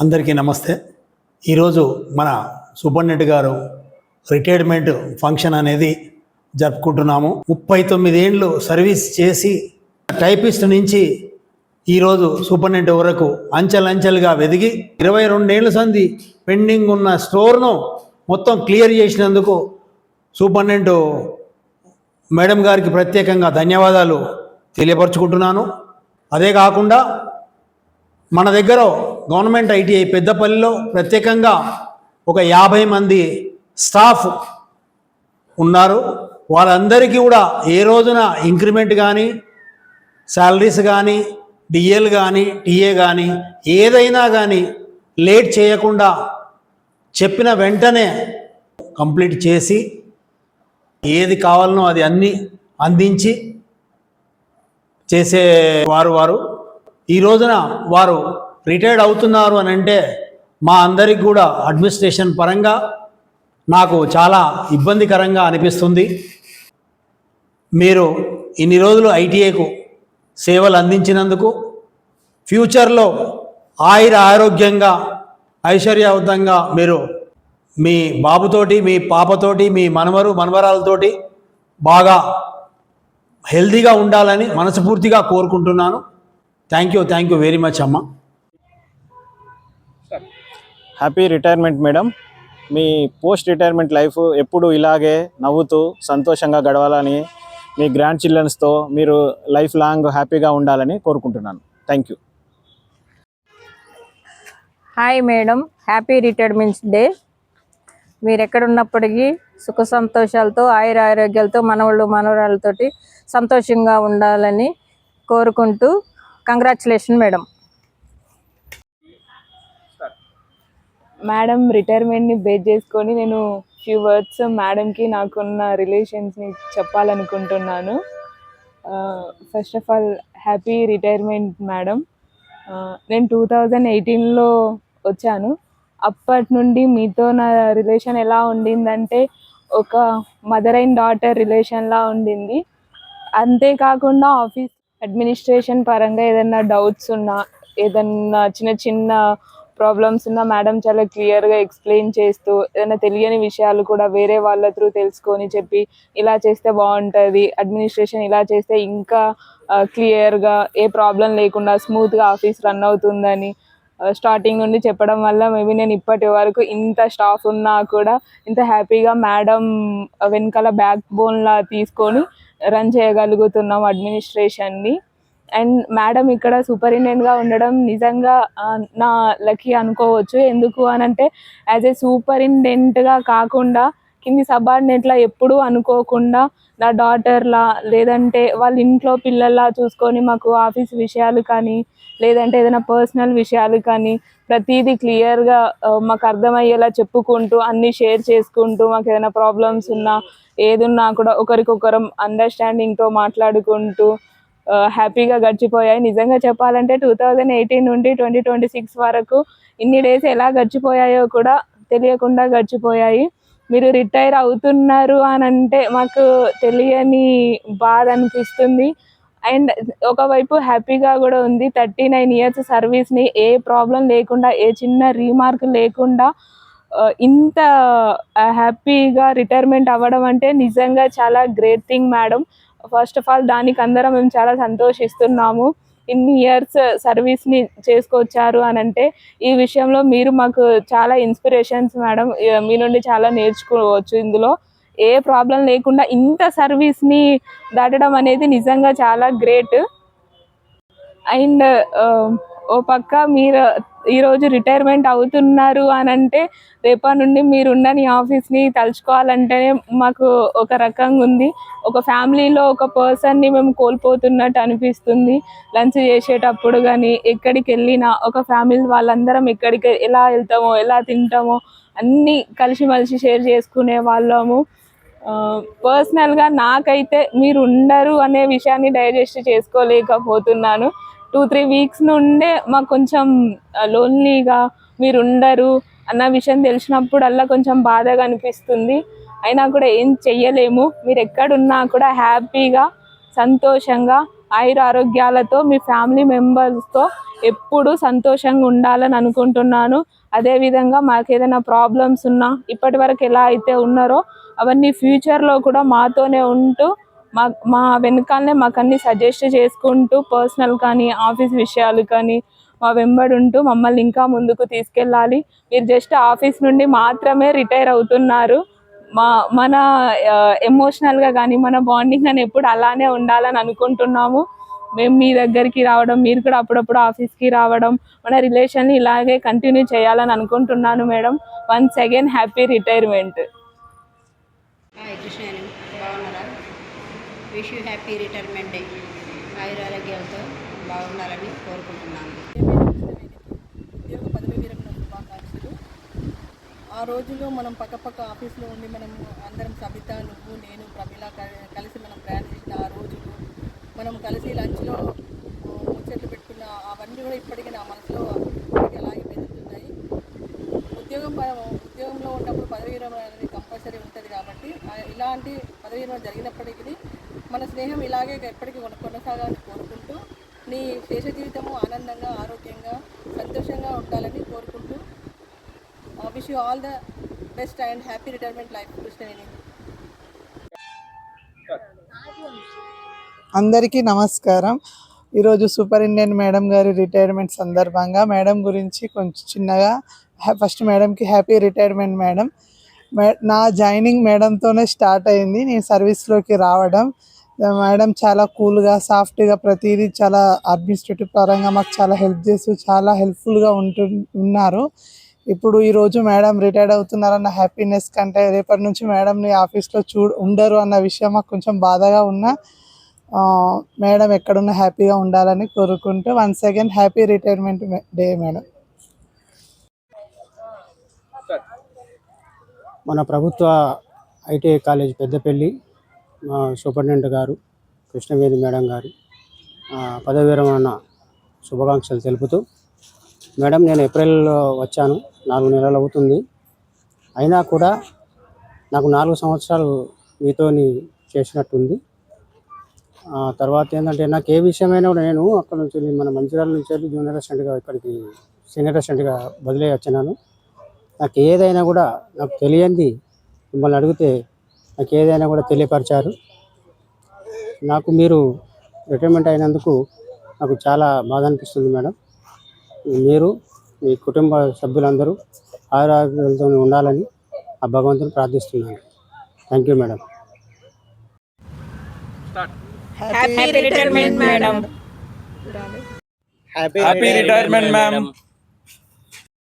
అందరికీ నమస్తే. ఈరోజు మన సూపరింటెండెంట్ గారు రిటైర్మెంట్ ఫంక్షన్ అనేది జరుపుకుంటున్నాము. 39 ఏళ్ళు సర్వీస్ చేసి టైపిస్ట్ నుంచి ఈరోజు సూపరింటెండెంట్ వరకు అంచెలంచెలుగా వెదిగి 22 ఏళ్ళ సంది పెండింగ్ ఉన్న స్టోర్ను మొత్తం క్లియర్ చేసినందుకు సూపరింటెండెంట్ మేడం గారికి ప్రత్యేకంగా ధన్యవాదాలు తెలియపరుచుకుంటున్నాను. అదే కాకుండా మన దగ్గర గవర్నమెంట్ ఐటీఐ పెద్దపల్లిలో ప్రత్యేకంగా ఒక 50 మంది స్టాఫ్ ఉన్నారు. వాళ్ళందరికీ కూడా ఏ రోజున ఇంక్రిమెంట్ కానీ శాలరీస్ కానీ డిఎల్ కానీ టీఏ కానీ ఏదైనా కానీ లేట్ చేయకుండా చెప్పిన వెంటనే కంప్లీట్ చేసి ఏది కావాలనో అది అన్నీ అందించి చేసేవారు. ఈ రోజున వారు రిటైర్డ్ అవుతున్నారు అని అంటే మా అందరికి కూడా అడ్మినిస్ట్రేషన్ పరంగా నాకు చాలా ఇబ్బందికరంగా అనిపిస్తుంది. మీరు ఇన్ని రోజులు ఐటీఐకు సేవలు అందించినందుకు ఫ్యూచర్లో ఆరోగ్యంగా ఐశ్వర్యవంతంగా మీరు మీ బాబుతోటి మీ పాపతోటి మీ మనవరాలతోటి బాగా హెల్తీగా ఉండాలని మనస్ఫూర్తిగా కోరుకుంటున్నాను. థ్యాంక్ యూ వెరీ మచ్ అమ్మ. Happy retirement madam. మీ పోస్ట్ రిటైర్మెంట్ లైఫ్ ఎప్పుడు ఇలాగే నవ్వుతూ సంతోషంగా గడవాలని, మీ గ్రాండ్ చిల్డ్రన్స్తో మీరు లైఫ్ లాంగ్ హ్యాపీగా ఉండాలని కోరుకుంటున్నాను. Thank you. Hi madam, happy retirements day. మీరు ఎక్కడున్నప్పటికీ సుఖ సంతోషాలతో ఆరోగ్యాలతో మనవరాలతోటి సంతోషంగా ఉండాలని కోరుకుంటూ కంగ్రాచులేషన్ మేడం. మేడం రిటైర్మెంట్ని బేస్ చేసుకొని నేను ఫ్యూ వర్డ్స్ మేడంకి నాకున్న రిలేషన్స్ని చెప్పాలనుకుంటున్నాను. First of all happy retirement madam. నేను 2018లో వచ్చాను. అప్పటి నుండి మీతో నా రిలేషన్ ఎలా ఉండిందంటే ఒక మదర్ అండ్ డాటర్ రిలేషన్లా ఉండింది. అంతేకాకుండా ఆఫీస్ అడ్మినిస్ట్రేషన్ పరంగా ఏదైనా డౌట్స్ ఉన్నా, ఏదన్నా చిన్న ప్రాబ్లమ్స్ ఉన్నా మేడం చాలా క్లియర్గా ఎక్స్ప్లెయిన్ చేస్తూ, ఏదైనా తెలియని విషయాలు కూడా వేరే వాళ్ళ త్రూ తెలుసుకొని చెప్పి ఇలా చేస్తే బాగుంటుంది, అడ్మినిస్ట్రేషన్ ఇలా చేస్తే ఇంకా క్లియర్గా ఏ ప్రాబ్లం లేకుండా స్మూత్గా ఆఫీస్ రన్ అవుతుందని స్టార్టింగ్ నుండి చెప్పడం వల్ల మేబీ నేను ఇప్పటి వరకు ఇంత స్టాఫ్ ఉన్నా కూడా ఇంత హ్యాపీగా మేడం వెనకాల బ్యాక్ బోన్లా తీసుకొని రన్ చేయగలుగుతున్నాం అడ్మినిస్ట్రేషన్ని. అండ్ మేడం ఇక్కడ సూపరింటెండెంట్గా ఉండడం నిజంగా నా లక్కీ అనుకోవచ్చు. ఎందుకు అనంటే యాజ్ ఏ సూపరింటెండెంట్గా కాకుండా కింది సబార్డినేట్లా ఎప్పుడూ అనుకోకుండా నా డాటర్లా లేదంటే వాళ్ళ ఇంట్లో పిల్లల్లా చూసుకొని మాకు ఆఫీస్ విషయాలు కానీ లేదంటే ఏదైనా పర్సనల్ విషయాలు కానీ ప్రతిదీ క్లియర్గా మాకు అర్థమయ్యేలా చెప్పుకుంటూ అన్నీ షేర్ చేసుకుంటూ, మాకు ఏదైనా ప్రాబ్లమ్స్ ఉన్నా ఏదున్నా కూడా ఒకరికొకరం అండర్స్టాండింగ్తో మాట్లాడుకుంటూ హ్యాపీగా గడిచిపోయాయి. నిజంగా చెప్పాలంటే 2018 నుండి 2026 వరకు ఇన్ని డేస్ ఎలా గడిచిపోయాయో కూడా తెలియకుండా గడిచిపోయాయి. మీరు రిటైర్ అవుతున్నారు అని అంటే మాకు తెలియని బాధ అనిపిస్తుంది. అండ్ ఒకవైపు హ్యాపీగా కూడా ఉంది. 39 ఇయర్స్ సర్వీస్ని ఏ ప్రాబ్లం లేకుండా, ఏ చిన్న రీమార్క్ లేకుండా ఇంత హ్యాపీగా రిటైర్మెంట్ అవ్వడం అంటే నిజంగా చాలా great thing madam. First of all దానికి అందరం మేము చాలా సంతోషిస్తున్నాము. ఇన్ని ఇయర్స్ సర్వీస్ని చేసుకొచ్చారు అని అంటే ఈ విషయంలో మీరు మాకు చాలా ఇన్స్పిరేషన్స్ మేడం. మీ నుండి చాలా నేర్చుకోవచ్చు. ఇందులో ఏ ప్రాబ్లం లేకుండా ఇంత సర్వీస్ని దాటడం అనేది నిజంగా చాలా గ్రేట్. అండ్ ఓ పక్క మీరు ఈరోజు రిటైర్మెంట్ అవుతున్నారు అని అంటే రేపటి నుండి మీరున్న ఆఫీస్ని తలుచుకోవాలంటేనే మాకు ఒక రకంగా ఉంది. ఒక ఫ్యామిలీలో ఒక పర్సన్ని మేము కోల్పోతున్నట్టు అనిపిస్తుంది. లంచ్ చేసేటప్పుడు కానీ ఎక్కడికి వెళ్ళినా ఒక ఫ్యామిలీ వాళ్ళందరం ఎక్కడికి ఎలా వెళ్తామో ఎలా తింటామో అన్నీ కలిసిమెలిసి షేర్ చేసుకునే వాళ్ళము. పర్సనల్గా నాకైతే మీరు ఉండరు అనే విషయాన్ని డైజెస్ట్ చేసుకోలేకపోతున్నాను. 2-3 వీక్స్ నుండే మాకు కొంచెం లోన్లీగా మీరు ఉండరు అన్న విషయం తెలిసినప్పుడల్లా కొంచెం బాధగా అనిపిస్తుంది. అయినా కూడా ఏం చెయ్యలేము. మీరు ఎక్కడున్నా కూడా హ్యాపీగా సంతోషంగా ఆయుర ఆరోగ్యాలతో మీ ఫ్యామిలీ మెంబర్స్తో ఎప్పుడు సంతోషంగా ఉండాలని అనుకుంటున్నాను. అదేవిధంగా మాకు ఏదైనా ప్రాబ్లమ్స్ ఉన్నా ఇప్పటి వరకు ఎలా అయితే ఉన్నారో అవన్నీ ఫ్యూచర్లో కూడా మాతోనే ఉంటూ మా వెనకాలనే మాకు అన్ని సజెస్ట్ చేసుకుంటూ పర్సనల్ కానీ ఆఫీస్ విషయాలు కానీ మా వెంబడి ఉంటూ మమ్మల్ని ఇంకా ముందుకు తీసుకెళ్ళాలి. మీరు జస్ట్ ఆఫీస్ నుండి మాత్రమే రిటైర్ అవుతున్నారు. మన ఎమోషనల్గా కానీ మన బాండింగ్ కానీ ఎప్పుడు అలానే ఉండాలని అనుకుంటున్నాము. మేము మీ దగ్గరికి రావడం, మీరు కూడా అప్పుడప్పుడు ఆఫీస్కి రావడం, మన రిలేషన్ని ఇలాగే కంటిన్యూ చేయాలని అనుకుంటున్నాను madam. Once again happy retirement. Hi Krishnani, బాగున్నారా? Wish you happy retirement day. ఆయురారోగ్యాలతో బాగుండాలని కోరుకుంటున్నాను. ఉద్యోగ పదవి విరమణ శుభాకాంక్షలు. ఆ రోజుల్లో మనం పక్కపక్క ఆఫీస్లో ఉండి మనం అందరం సబిత, నువ్వు, నేను, ప్రమిళ కలిసి మనం ప్రయాణం చేసిన ఆ రోజులు, మనం కలిసి లంచ్లో ముచ్చట్లు పెట్టుకున్న అవన్నీ కూడా ఇప్పటికీ నా మనసులో అలాగే మెదులుతున్నాయి. ఉద్యోగంలో ఉన్నప్పుడు పదవి విరమణ అనేది కంపల్సరీ ఉంటుంది కాబట్టి ఇలాంటి పదవి విరమణ జరిగినప్పటికీ మన స్నేహం ఇలాగే ఎప్పటికీ కొనసాగాలని కోరుకుంటూ నీ శేష జీవితము ఆనందంగా, ఆరోగ్యంగా, సంతోషంగా ఉండాలని కోరుకుంటూ wish you all the best and happy retirement life Krishnaveni. అందరికీ నమస్కారం. ఈరోజు సూపరింటెండెంట్ మేడం గారి రిటైర్మెంట్ సందర్భంగా మేడం గురించి కొంచెం చిన్నగా ఫస్ట్ మేడంకి హ్యాపీ రిటైర్మెంట్ మేడం. నా జాయినింగ్ మేడంతోనే స్టార్ట్ అయింది. నేను సర్వీస్లోకి రావడం మేడం చాలా కూల్గా, సాఫ్ట్గా ప్రతిదీ చాలా అడ్మినిస్ట్రేటివ్ పరంగా మాకు చాలా హెల్ప్ చేస్తూ చాలా హెల్ప్ఫుల్గా ఉన్నారు. ఇప్పుడు ఈరోజు మేడం రిటైర్డ్ అవుతున్నారన్న హ్యాపీనెస్ కంటే రేపటి నుంచి మేడంని ఆఫీస్లో ఉండరు అన్న విషయం మాకు కొంచెం బాధగా ఉన్నా మేడం ఎక్కడున్నా హ్యాపీగా ఉండాలని కోరుకుంటూ once again happy retirement day madam. మన ప్రభుత్వ ఐటీఐ కాలేజ్ పెద్దపల్లి సూపరింటెండెంట్ గారు కృష్ణవేణి మేడం గారి పదవి విరమణ శుభాకాంక్షలు తెలుపుతూ, మేడం నేను ఏప్రిల్లో వచ్చాను, 4 నెలలు అవుతుంది. అయినా కూడా నాకు 4 సంవత్సరాలు మీతోని చేసినట్టుంది. తర్వాత ఏంటంటే నాకు ఏ విషయమైనా కూడా నేను అక్కడ నుంచి మన మంచిర్యాల నుంచి వెళ్ళి జూనియర్ అసిస్టెంట్గా ఇక్కడికి సీనియర్ అసిస్టెంట్గా బదిలీ వచ్చినాను. నాకు ఏదైనా కూడా నాకు తెలియంది మిమ్మల్ని అడిగితే నాకు ఏదైనా కూడా తెలియపరిచారు. నాకు మీరు రిటైర్మెంట్ అయినందుకు నాకు చాలా బాధ అనిపిస్తుంది మేడం. మీరు మీ కుటుంబ సభ్యులందరూ ఆరోగ్యాలతో ఉండాలని ఆ భగవంతుని ప్రార్థిస్తున్నాను. Thank you madam. Happy retirement madam. Happy retirement ma'am.